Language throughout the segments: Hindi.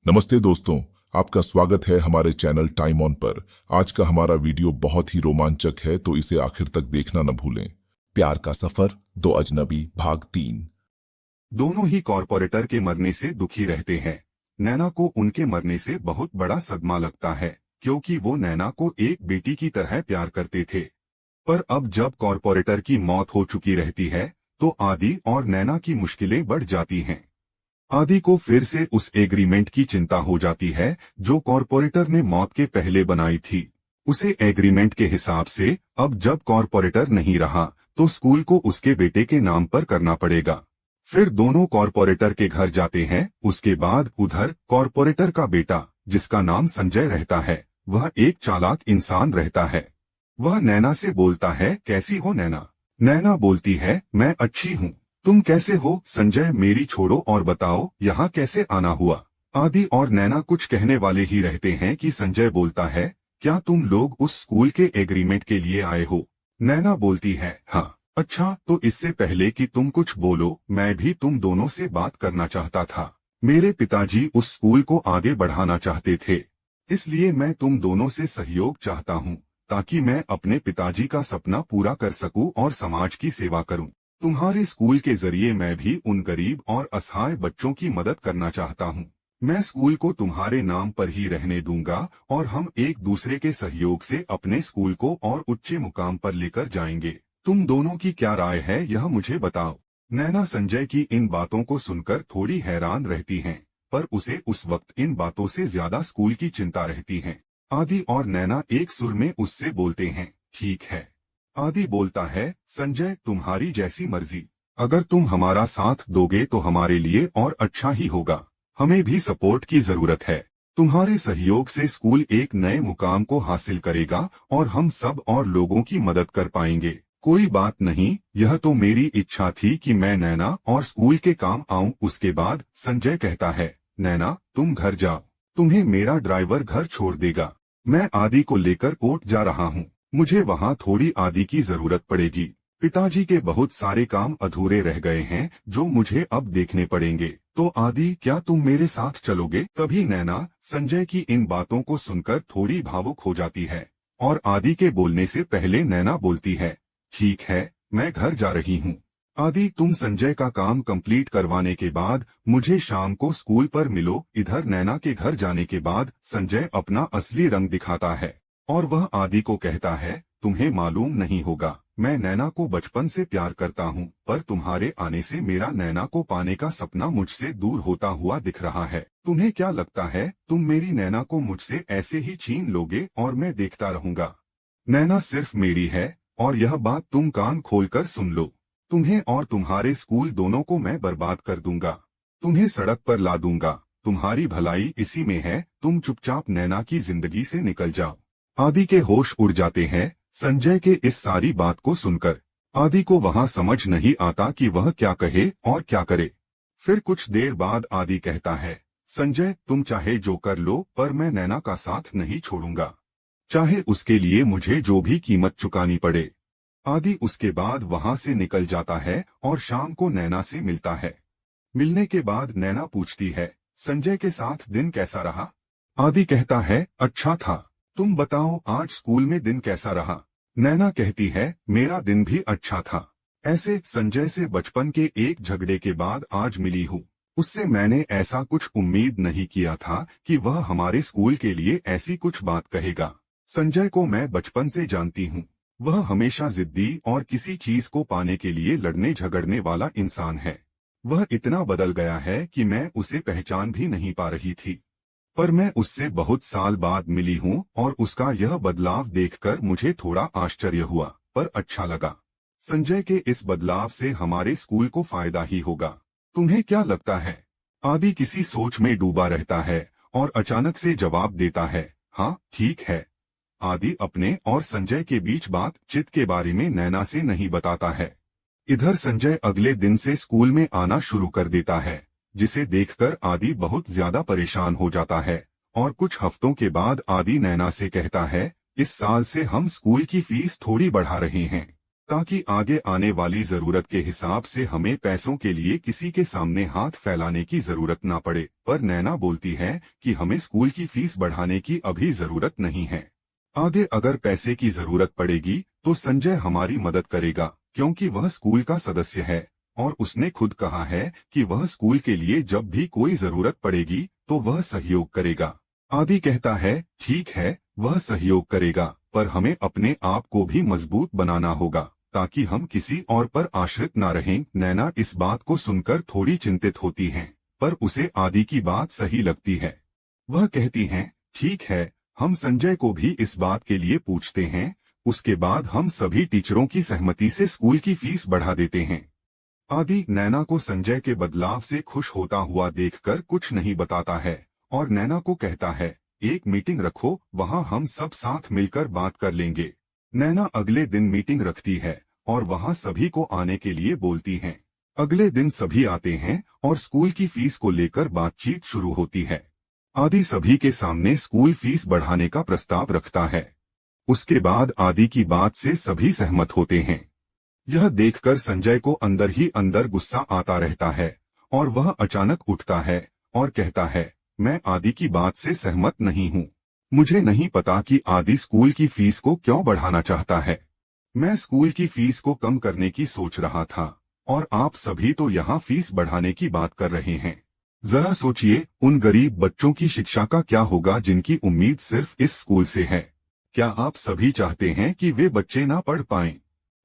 नमस्ते दोस्तों, आपका स्वागत है हमारे चैनल टाइम ऑन पर। आज का हमारा वीडियो बहुत ही रोमांचक है, तो इसे आखिर तक देखना न भूलें। प्यार का सफर, दो अजनबी, भाग 3। दोनों ही कॉरपोरेटर के मरने से दुखी रहते हैं। नैना को उनके मरने से बहुत बड़ा सदमा लगता है, क्योंकि वो नैना को एक बेटी की तरह प्यार करते थे। पर अब जब कॉरपोरेटर की मौत हो चुकी रहती है, तो आदि और नैना की मुश्किलें बढ़ जाती हैं। आदि को फिर से उस एग्रीमेंट की चिंता हो जाती है जो कॉरपोरेटर ने मौत के पहले बनाई थी। उसे एग्रीमेंट के हिसाब से अब जब कॉरपोरेटर नहीं रहा, तो स्कूल को उसके बेटे के नाम पर करना पड़ेगा। फिर दोनों कॉरपोरेटर के घर जाते हैं। उसके बाद उधर कॉरपोरेटर का बेटा, जिसका नाम संजय रहता है, वह एक चालाक इंसान रहता है। वह नैना से बोलता है, कैसी हो नैना? नैना बोलती है, मैं अच्छी हूँ। तुम कैसे हो? संजय, मेरी छोड़ो और बताओ यहाँ कैसे आना हुआ? आदि और नैना कुछ कहने वाले ही रहते हैं कि संजय बोलता है, क्या तुम लोग उस स्कूल के एग्रीमेंट के लिए आए हो? नैना बोलती है, हाँ। अच्छा, तो इससे पहले कि तुम कुछ बोलो, मैं भी तुम दोनों से बात करना चाहता था। मेरे पिताजी उस स्कूल को आगे बढ़ाना चाहते थे, इसलिए मैं तुम दोनों से सहयोग चाहता हूँ, ताकि मैं अपने पिताजी का सपना पूरा कर सकूं और समाज की सेवा करूं। तुम्हारे स्कूल के जरिए मैं भी उन गरीब और असहाय बच्चों की मदद करना चाहता हूँ। मैं स्कूल को तुम्हारे नाम पर ही रहने दूंगा और हम एक दूसरे के सहयोग से अपने स्कूल को और ऊंचे मुकाम पर लेकर जाएंगे। तुम दोनों की क्या राय है, यह मुझे बताओ। नैना संजय की इन बातों को सुनकर थोड़ी हैरान रहती हैं, पर उसे उस वक्त इन बातों से ज्यादा स्कूल की चिंता रहती है। आदि और नैना एक सुर में उससे बोलते हैं, ठीक है। आदि बोलता है, संजय, तुम्हारी जैसी मर्जी। अगर तुम हमारा साथ दोगे तो हमारे लिए और अच्छा ही होगा। हमें भी सपोर्ट की जरूरत है। तुम्हारे सहयोग से स्कूल एक नए मुकाम को हासिल करेगा और हम सब और लोगों की मदद कर पाएंगे। कोई बात नहीं, यह तो मेरी इच्छा थी कि मैं नैना और स्कूल के काम आऊं। उसके बाद संजय कहता है, नैना, तुम घर जाओ, तुम्हें मेरा ड्राइवर घर छोड़ देगा। मैं आदि को लेकर कोर्ट जा रहा हूँ। मुझे वहाँ थोड़ी आदि की जरूरत पड़ेगी। पिताजी के बहुत सारे काम अधूरे रह गए हैं जो मुझे अब देखने पड़ेंगे। तो आदि, क्या तुम मेरे साथ चलोगे? तभी नैना संजय की इन बातों को सुनकर थोड़ी भावुक हो जाती है और आदि के बोलने से पहले नैना बोलती है, ठीक है, मैं घर जा रही हूँ। आदि, तुम संजय का काम कंप्लीट करवाने के बाद मुझे शाम को स्कूल पर मिलो। इधर नैना के घर जाने के बाद संजय अपना असली रंग दिखाता है और वह आदि को कहता है, तुम्हें मालूम नहीं होगा, मैं नैना को बचपन से प्यार करता हूँ, पर तुम्हारे आने से मेरा नैना को पाने का सपना मुझसे दूर होता हुआ दिख रहा है। तुम्हें क्या लगता है, तुम मेरी नैना को मुझसे ऐसे ही छीन लोगे और मैं देखता रहूंगा? नैना सिर्फ मेरी है और यह बात तुम कान खोलकर सुन लो। तुम्हें और तुम्हारे स्कूल दोनों को मैं बर्बाद कर दूंगा। तुम्हें सड़क पर ला दूंगा। तुम्हारी भलाई इसी में है। तुम चुपचाप नैना की जिंदगी से निकल जाओ। आदि के होश उड़ जाते हैं संजय के इस सारी बात को सुनकर। आदि को वहाँ समझ नहीं आता कि वह क्या कहे और क्या करे। फिर कुछ देर बाद आदि कहता है, संजय, तुम चाहे जो कर लो, पर मैं नैना का साथ नहीं छोड़ूंगा, चाहे उसके लिए मुझे जो भी कीमत चुकानी पड़े। आदि उसके बाद वहाँ से निकल जाता है और शाम को नैना से मिलता है। मिलने के बाद नैना पूछती है, संजय के साथ दिन कैसा रहा? आदि कहता है, अच्छा था। तुम बताओ, आज स्कूल में दिन कैसा रहा? नैना कहती है, मेरा दिन भी अच्छा था। ऐसे संजय से बचपन के एक झगड़े के बाद आज मिली हूँ। उससे मैंने ऐसा कुछ उम्मीद नहीं किया था कि वह हमारे स्कूल के लिए ऐसी कुछ बात कहेगा। संजय को मैं बचपन से जानती हूँ। वह हमेशा जिद्दी और किसी चीज को पाने के लिए लड़ने झगड़ने वाला इंसान है। वह इतना बदल गया है कि मैं उसे पहचान भी नहीं पा रही थी। पर मैं उससे बहुत साल बाद मिली हूँ और उसका यह बदलाव देखकर मुझे थोड़ा आश्चर्य हुआ, पर अच्छा लगा। संजय के इस बदलाव से हमारे स्कूल को फायदा ही होगा। तुम्हें क्या लगता है? आदि किसी सोच में डूबा रहता है और अचानक से जवाब देता है, हाँ, ठीक है। आदि अपने और संजय के बीच बातचीत के बारे में नैना से नहीं बताता है। इधर संजय अगले दिन से स्कूल में आना शुरू कर देता है, जिसे देखकर आदि बहुत ज्यादा परेशान हो जाता है और कुछ हफ्तों के बाद आदि नैना से कहता है, इस साल से हम स्कूल की फीस थोड़ी बढ़ा रहे हैं। ताकि आगे आने वाली जरूरत के हिसाब से हमें पैसों के लिए किसी के सामने हाथ फैलाने की जरूरत ना पड़े। पर नैना बोलती है कि हमें स्कूल की फीस बढ़ाने की अभी जरूरत नहीं है। आगे अगर पैसे की जरूरत पड़ेगी तो संजय हमारी मदद करेगा, क्योंकि वह स्कूल का सदस्य है और उसने खुद कहा है कि वह स्कूल के लिए जब भी कोई जरूरत पड़ेगी तो वह सहयोग करेगा। आदि कहता है, ठीक है, वह सहयोग करेगा, पर हमें अपने आप को भी मजबूत बनाना होगा ताकि हम किसी और पर आश्रित ना रहें। नैना इस बात को सुनकर थोड़ी चिंतित होती है, पर उसे आदि की बात सही लगती है। वह कहती हैं, ठीक है, हम संजय को भी इस बात के लिए पूछते हैं। उसके बाद हम सभी टीचरों की सहमति से स्कूल की फीस बढ़ा देते हैं। आदि नैना को संजय के बदलाव से खुश होता हुआ देखकर कुछ नहीं बताता है और नैना को कहता है, एक मीटिंग रखो, वहां हम सब साथ मिलकर बात कर लेंगे। नैना अगले दिन मीटिंग रखती है और वहां सभी को आने के लिए बोलती हैं। अगले दिन सभी आते हैं और स्कूल की फीस को लेकर बातचीत शुरू होती है। आदि सभी के सामने स्कूल फीस बढ़ाने का प्रस्ताव रखता है। उसके बाद आदि की बात से सभी सहमत होते हैं। यह देखकर संजय को अंदर ही अंदर गुस्सा आता रहता है और वह अचानक उठता है और कहता है, मैं आदि की बात से सहमत नहीं हूँ। मुझे नहीं पता कि आदि स्कूल की फीस को क्यों बढ़ाना चाहता है। मैं स्कूल की फीस को कम करने की सोच रहा था और आप सभी तो यहाँ फीस बढ़ाने की बात कर रहे हैं। जरा सोचिए, उन गरीब बच्चों की शिक्षा का क्या होगा जिनकी उम्मीद सिर्फ इस स्कूल से है। क्या आप सभी चाहते हैं कि वे बच्चे ना पढ़ पाएं?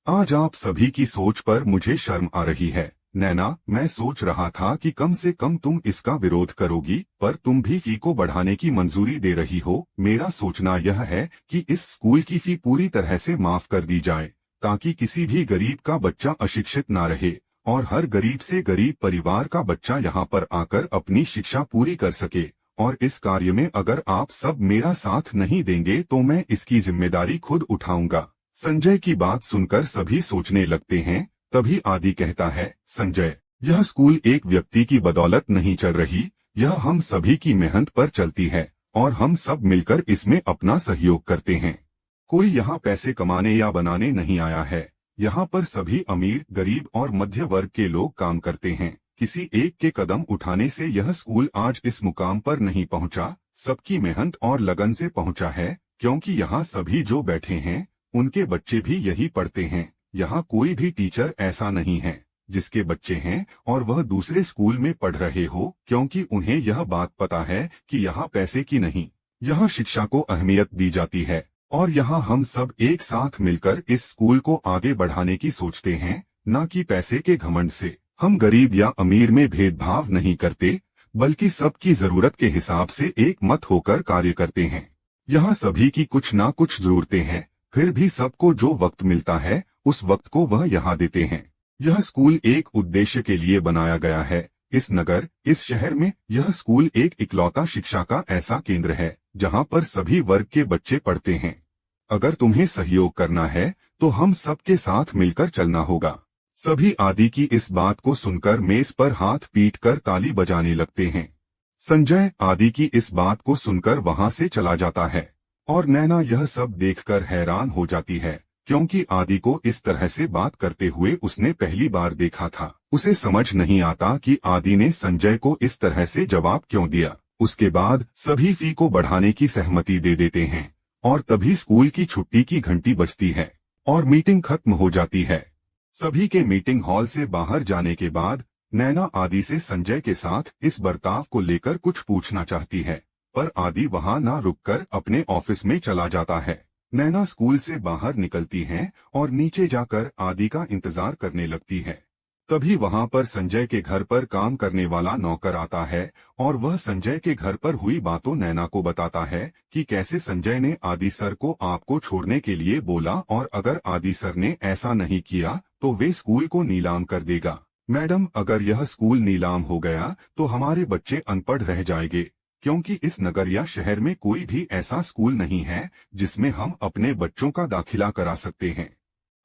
आज आप सभी की सोच पर मुझे शर्म आ रही है। नैना, मैं सोच रहा था कि कम से कम तुम इसका विरोध करोगी, पर तुम भी फी को बढ़ाने की मंजूरी दे रही हो। मेरा सोचना यह है कि इस स्कूल की फी पूरी तरह से माफ कर दी जाए, ताकि किसी भी गरीब का बच्चा अशिक्षित ना रहे और हर गरीब से गरीब परिवार का बच्चा यहाँ पर आकर अपनी शिक्षा पूरी कर सके। और इस कार्य में अगर आप सब मेरा साथ नहीं देंगे तो मैं इसकी जिम्मेदारी खुद उठाऊंगा। संजय की बात सुनकर सभी सोचने लगते हैं। तभी आदि कहता है, संजय, यह स्कूल एक व्यक्ति की बदौलत नहीं चल रही, यह हम सभी की मेहनत पर चलती है और हम सब मिलकर इसमें अपना सहयोग करते हैं। कोई यहाँ पैसे कमाने या बनाने नहीं आया है। यहाँ पर सभी अमीर, गरीब और मध्य वर्ग के लोग काम करते हैं। किसी एक के कदम उठाने से यह स्कूल आज इस मुकाम पर नहीं पहुँचा, सबकी मेहनत और लगन से पहुँचा है। क्योंकि यहाँ सभी जो बैठे हैं उनके बच्चे भी यही पढ़ते हैं। यहाँ कोई भी टीचर ऐसा नहीं है जिसके बच्चे हैं और वह दूसरे स्कूल में पढ़ रहे हो, क्योंकि उन्हें यह बात पता है कि यहाँ पैसे की नहीं, यहाँ शिक्षा को अहमियत दी जाती है। और यहाँ हम सब एक साथ मिलकर इस स्कूल को आगे बढ़ाने की सोचते हैं, न कि पैसे के घमंड से। हम गरीब या अमीर में भेदभाव नहीं करते, बल्कि सबकी जरूरत के हिसाब से एक मत होकर कार्य करते हैं। यहाँ सभी की कुछ ना कुछ जरूरतें हैं, फिर भी सबको जो वक्त मिलता है उस वक्त को वह यहाँ देते हैं। यह स्कूल एक उद्देश्य के लिए बनाया गया है। इस नगर, इस शहर में यह स्कूल एक इकलौता शिक्षा का ऐसा केंद्र है जहाँ पर सभी वर्ग के बच्चे पढ़ते हैं। अगर तुम्हें सहयोग करना है तो हम सबके साथ मिलकर चलना होगा। सभी आदि की इस बात को सुनकर मेज पर हाथ पीट कर ताली बजाने लगते हैं। संजय आदि की इस बात को सुनकर वहां से चला जाता है और नैना यह सब देखकर हैरान हो जाती है, क्योंकि आदि को इस तरह से बात करते हुए उसने पहली बार देखा था। उसे समझ नहीं आता कि आदि ने संजय को इस तरह से जवाब क्यों दिया। उसके बाद सभी फी को बढ़ाने की सहमति दे देते हैं और तभी स्कूल की छुट्टी की घंटी बजती है और मीटिंग खत्म हो जाती है। सभी के मीटिंग हॉल से बाहर जाने के बाद नैना आदि से संजय के साथ इस बर्ताव को लेकर कुछ पूछना चाहती है, पर आदि वहां ना रुककर अपने ऑफिस में चला जाता है। नैना स्कूल से बाहर निकलती हैं और नीचे जाकर आदि का इंतजार करने लगती है। तभी वहां पर संजय के घर पर काम करने वाला नौकर आता है और वह संजय के घर पर हुई बातों नैना को बताता है कि कैसे संजय ने आदि सर को आपको छोड़ने के लिए बोला और अगर आदि सर ने ऐसा नहीं किया तो वे स्कूल को नीलाम कर देगा। मैडम, अगर यह स्कूल नीलाम हो गया तो हमारे बच्चे अनपढ़ रह जाएंगे, क्योंकि इस नगर या शहर में कोई भी ऐसा स्कूल नहीं है जिसमें हम अपने बच्चों का दाखिला करा सकते हैं।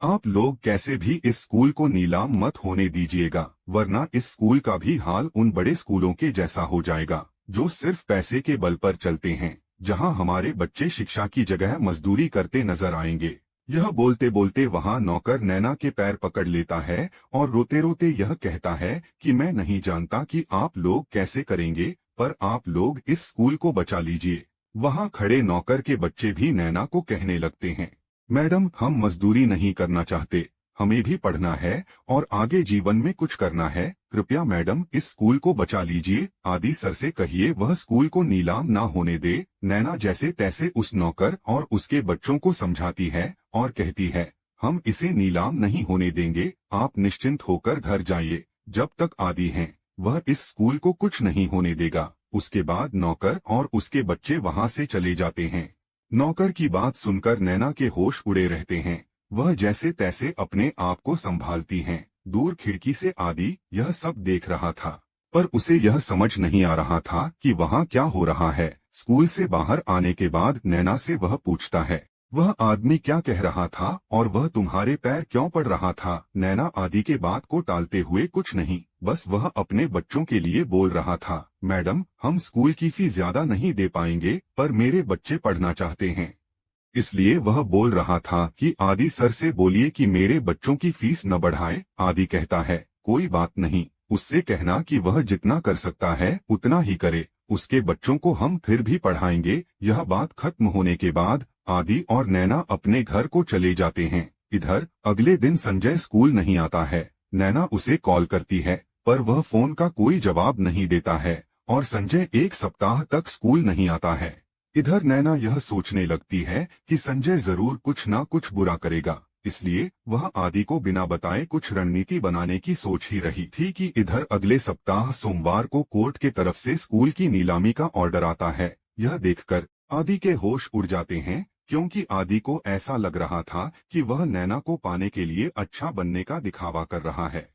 आप लोग कैसे भी इस स्कूल को नीलाम मत होने दीजिएगा, वरना इस स्कूल का भी हाल उन बड़े स्कूलों के जैसा हो जाएगा जो सिर्फ पैसे के बल पर चलते हैं, जहां हमारे बच्चे शिक्षा की जगह मजदूरी करते नजर आएंगे। यह बोलते बोलते वहां नौकर नैना के पैर पकड़ लेता है और रोते रोते यह कहता है कि मैं नहीं जानता कि आप लोग कैसे करेंगे, पर आप लोग इस स्कूल को बचा लीजिए। वहां खड़े नौकर के बच्चे भी नैना को कहने लगते हैं, मैडम हम मजदूरी नहीं करना चाहते, हमें भी पढ़ना है और आगे जीवन में कुछ करना है, कृपया मैडम इस स्कूल को बचा लीजिए। आदि सर से कहिए वह स्कूल को नीलाम ना होने दे। नैना जैसे तैसे उस नौकर और उसके बच्चों को समझाती है और कहती है, हम इसे नीलाम नहीं होने देंगे, आप निश्चिंत होकर घर जाइए। जब तक आदि हैं वह इस स्कूल को कुछ नहीं होने देगा। उसके बाद नौकर और उसके बच्चे वहां से चले जाते हैं। नौकर की बात सुनकर नैना के होश उड़े रहते हैं। वह जैसे तैसे अपने आप को संभालती हैं। दूर खिड़की से आदि यह सब देख रहा था, पर उसे यह समझ नहीं आ रहा था कि वहां क्या हो रहा है। स्कूल से बाहर आने के बाद नैना से वह पूछता है, वह आदमी क्या कह रहा था और वह तुम्हारे पैर क्यों पड़ रहा था? नैना आदि के बात को टालते हुए कुछ नहीं, बस वह अपने बच्चों के लिए बोल रहा था, मैडम हम स्कूल की फीस ज्यादा नहीं दे पाएंगे, पर मेरे बच्चे पढ़ना चाहते हैं। इसलिए वह बोल रहा था कि आदि सर से बोलिए कि मेरे बच्चों की फीस न बढ़ाए। आदि कहता है, कोई बात नहीं, उससे कहना कि वह जितना कर सकता है उतना ही करे, उसके बच्चों को हम फिर भी पढ़ाएंगे। यह बात खत्म होने के बाद आदि और नैना अपने घर को चले जाते हैं। इधर अगले दिन संजय स्कूल नहीं आता है। नैना उसे कॉल करती है, पर वह फोन का कोई जवाब नहीं देता है और संजय एक सप्ताह तक स्कूल नहीं आता है। इधर नैना यह सोचने लगती है कि संजय जरूर कुछ ना कुछ बुरा करेगा, इसलिए वह आदि को बिना बताए कुछ रणनीति बनाने की सोच ही रही थी कि इधर अगले सप्ताह सोमवार को कोर्ट के तरफ से स्कूल की नीलामी का ऑर्डर आता है। यह देखकर आदि के होश उड़ जाते हैं, क्योंकि आदि को ऐसा लग रहा था कि वह नैना को पाने के लिए अच्छा बनने का दिखावा कर रहा है,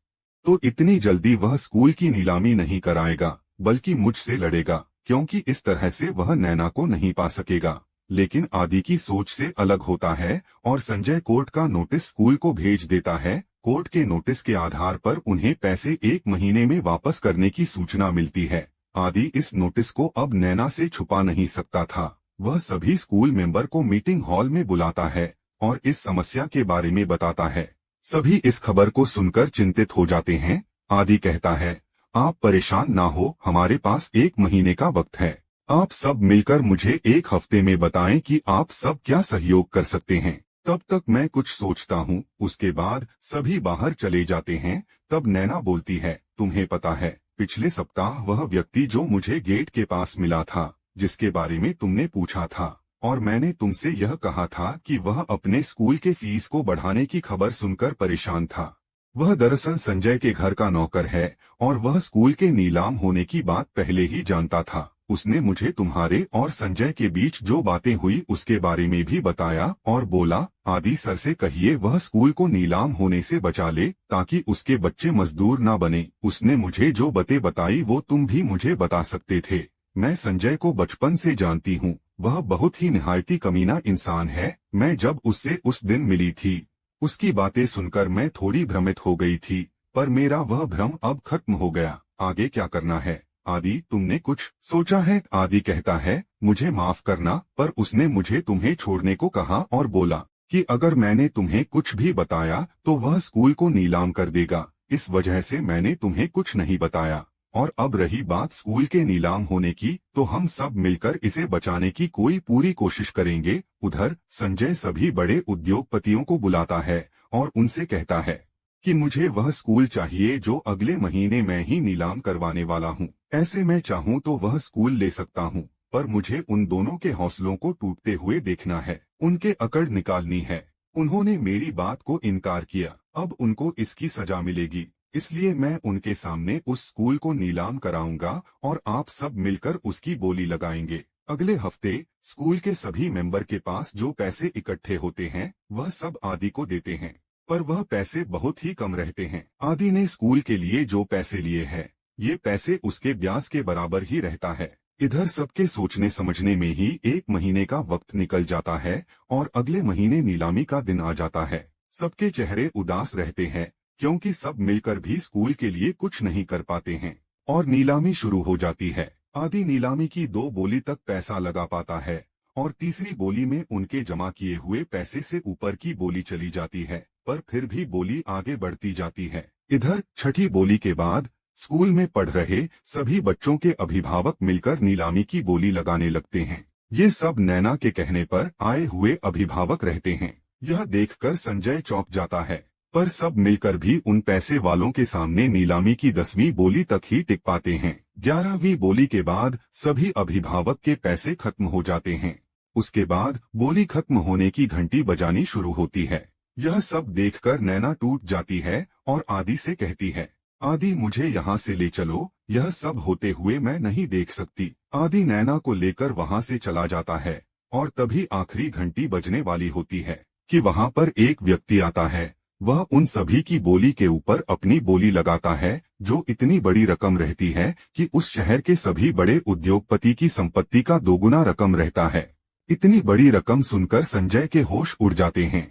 तो इतनी जल्दी वह स्कूल की नीलामी नहीं कराएगा, बल्कि मुझसे लड़ेगा, क्योंकि इस तरह से वह नैना को नहीं पा सकेगा। लेकिन आदि की सोच से अलग होता है और संजय कोर्ट का नोटिस स्कूल को भेज देता है। कोर्ट के नोटिस के आधार पर उन्हें पैसे 1 महीने में वापस करने की सूचना मिलती है। आदि इस नोटिस को अब नैना से छुपा नहीं सकता था। वह सभी स्कूल मेंबर को मीटिंग हॉल में बुलाता है और इस समस्या के बारे में बताता है। सभी इस खबर को सुनकर चिंतित हो जाते हैं। आदि कहता है, आप परेशान ना हो, हमारे पास 1 महीने का वक्त है। आप सब मिलकर मुझे 1 हफ्ते में बताएं कि आप सब क्या सहयोग कर सकते हैं। तब तक मैं कुछ सोचता हूँ। उसके बाद सभी बाहर चले जाते हैं। तब नैना बोलती है, तुम्हें पता है पिछले सप्ताह वह व्यक्ति जो मुझे गेट के पास मिला था, जिसके बारे में तुमने पूछा था, और मैंने तुमसे यह कहा था कि वह अपने स्कूल के फीस को बढ़ाने की खबर सुनकर परेशान था। वह दरअसल संजय के घर का नौकर है और वह स्कूल के नीलाम होने की बात पहले ही जानता था। उसने मुझे तुम्हारे और संजय के बीच जो बातें हुई उसके बारे में भी बताया और बोला, आदि सर से कहिए वह स्कूल को नीलाम होने से बचा ले, ताकि उसके बच्चे मजदूर ना बने। उसने मुझे जो बातें बताई वो तुम भी मुझे बता सकते थे। मैं संजय को बचपन से जानती हूँ, वह बहुत ही निहायती कमीना इंसान है। मैं जब उससे उस दिन मिली थी, उसकी बातें सुनकर मैं थोड़ी भ्रमित हो गई थी, पर मेरा वह भ्रम अब खत्म हो गया। आगे क्या करना है? आदि तुमने कुछ सोचा है? आदि कहता है, मुझे माफ करना, पर उसने मुझे तुम्हें छोड़ने को कहा और बोला कि अगर मैंने तुम्हें कुछ भी बताया तो वह स्कूल को नीलाम कर देगा। इस वजह से मैंने तुम्हें कुछ नहीं बताया। और अब रही बात स्कूल के नीलाम होने की, तो हम सब मिलकर इसे बचाने की कोई पूरी कोशिश करेंगे। उधर संजय सभी बड़े उद्योगपतियों को बुलाता है और उनसे कहता है कि मुझे वह स्कूल चाहिए जो अगले महीने मैं ही नीलाम करवाने वाला हूँ। ऐसे मैं चाहूँ तो वह स्कूल ले सकता हूँ, पर मुझे उन दोनों के हौसलों को टूटते हुए देखना है, उनके अकड़ निकालनी है। उन्होंने मेरी बात को इनकार किया, अब उनको इसकी सजा मिलेगी। इसलिए मैं उनके सामने उस स्कूल को नीलाम कराऊंगा और आप सब मिलकर उसकी बोली लगाएंगे। अगले हफ्ते स्कूल के सभी मेंबर के पास जो पैसे इकट्ठे होते हैं वह सब आदि को देते हैं, पर वह पैसे बहुत ही कम रहते हैं। आदि ने स्कूल के लिए जो पैसे लिए हैं, ये पैसे उसके ब्याज के बराबर ही रहता है। इधर सबके सोचने समझने में ही 1 महीने का वक्त निकल जाता है और अगले महीने नीलामी का दिन आ जाता है। सबके चेहरे उदास रहते हैं, क्योंकि सब मिलकर भी स्कूल के लिए कुछ नहीं कर पाते हैं और नीलामी शुरू हो जाती है। आदि नीलामी की 2 बोली तक पैसा लगा पाता है और तीसरी बोली में उनके जमा किए हुए पैसे से ऊपर की बोली चली जाती है, पर फिर भी बोली आगे बढ़ती जाती है। इधर छठी बोली के बाद स्कूल में पढ़ रहे सभी बच्चों के अभिभावक मिलकर नीलामी की बोली लगाने लगते हैं। ये सब नैना के कहने पर आए हुए अभिभावक रहते हैं। यह देखकर संजय चौंक जाता है, पर सब मिलकर भी उन पैसे वालों के सामने नीलामी की 10वीं बोली तक ही टिक पाते हैं। 11वीं बोली के बाद सभी अभिभावक के पैसे खत्म हो जाते हैं। उसके बाद बोली खत्म होने की घंटी बजानी शुरू होती है। यह सब देखकर नैना टूट जाती है और आदि से कहती है, आदि मुझे यहाँ से ले चलो, यह सब होते हुए मैं नहीं देख सकती। आदि नैना को लेकर वहाँ से चला जाता है और तभी आखिरी घंटी बजने वाली होती है कि वहाँ पर एक व्यक्ति आता है। वह उन सभी की बोली के ऊपर अपनी बोली लगाता है, जो इतनी बड़ी रकम रहती है कि उस शहर के सभी बड़े उद्योगपति की संपत्ति का 2 गुना रकम रहता है। इतनी बड़ी रकम सुनकर संजय के होश उड़ जाते हैं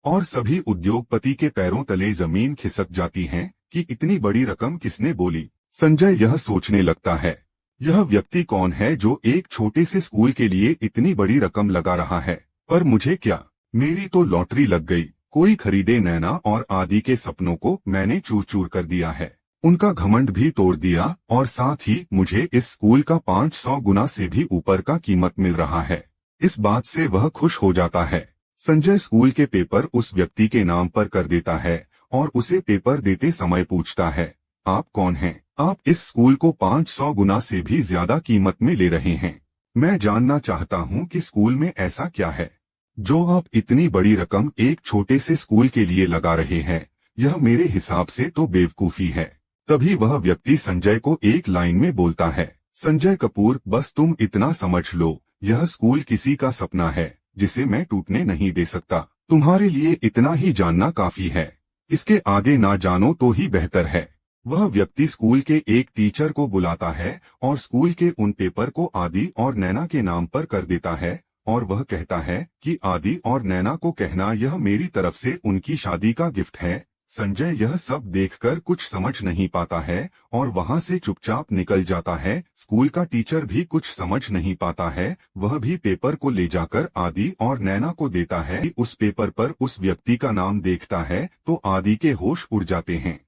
और सभी उद्योगपति के पैरों तले जमीन खिसक जाती है कि इतनी बड़ी रकम किसने बोली। संजय यह सोचने लगता है, यह व्यक्ति कौन है जो एक छोटे से स्कूल के लिए इतनी बड़ी रकम लगा रहा है। पर मुझे क्या, मेरी तो लॉटरी लग गई। कोई खरीदे नैना और आदि के सपनों को मैंने चूर चूर कर दिया है, उनका घमंड भी तोड़ दिया और साथ ही मुझे इस स्कूल का 500 गुना से भी ऊपर का कीमत मिल रहा है। इस बात से वह खुश हो जाता है। संजय स्कूल के पेपर उस व्यक्ति के नाम पर कर देता है और उसे पेपर देते समय पूछता है, आप कौन हैं? आप इस स्कूल को 500 गुना से भी ज्यादा कीमत में ले रहे हैं। मैं जानना चाहता हूँ कि स्कूल में ऐसा क्या है जो आप इतनी बड़ी रकम एक छोटे से स्कूल के लिए लगा रहे हैं। यह मेरे हिसाब से तो बेवकूफी है। तभी वह व्यक्ति संजय को एक लाइन में बोलता है, संजय कपूर, बस तुम इतना समझ लो, यह स्कूल किसी का सपना है जिसे मैं टूटने नहीं दे सकता। तुम्हारे लिए इतना ही जानना काफी है, इसके आगे ना जानो तो ही बेहतर है। वह व्यक्ति स्कूल के एक टीचर को बुलाता है और स्कूल के उन पेपर को आदि और नैना के नाम पर कर देता है और वह कहता है कि आदि और नैना को कहना यह मेरी तरफ से उनकी शादी का गिफ्ट है। संजय यह सब देखकर कुछ समझ नहीं पाता है और वहां से चुपचाप निकल जाता है। स्कूल का टीचर भी कुछ समझ नहीं पाता है। वह भी पेपर को ले जाकर आदि और नैना को देता है। उस पेपर पर उस व्यक्ति का नाम देखता है तो आदि के होश उड़ जाते हैं।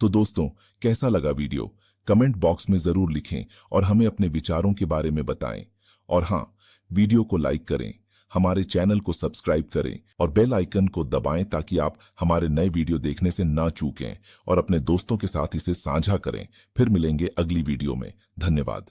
तो दोस्तों, कैसा लगा वीडियो? कमेंट बॉक्स में जरूर लिखें और हमें अपने विचारों के बारे में बताएं। और हाँ, वीडियो को लाइक करें, हमारे चैनल को सब्सक्राइब करें और बेल आइकन को दबाएं ताकि आप हमारे नए वीडियो देखने से ना चूकें और अपने दोस्तों के साथ इसे साझा करें। फिर मिलेंगे अगली वीडियो में। धन्यवाद।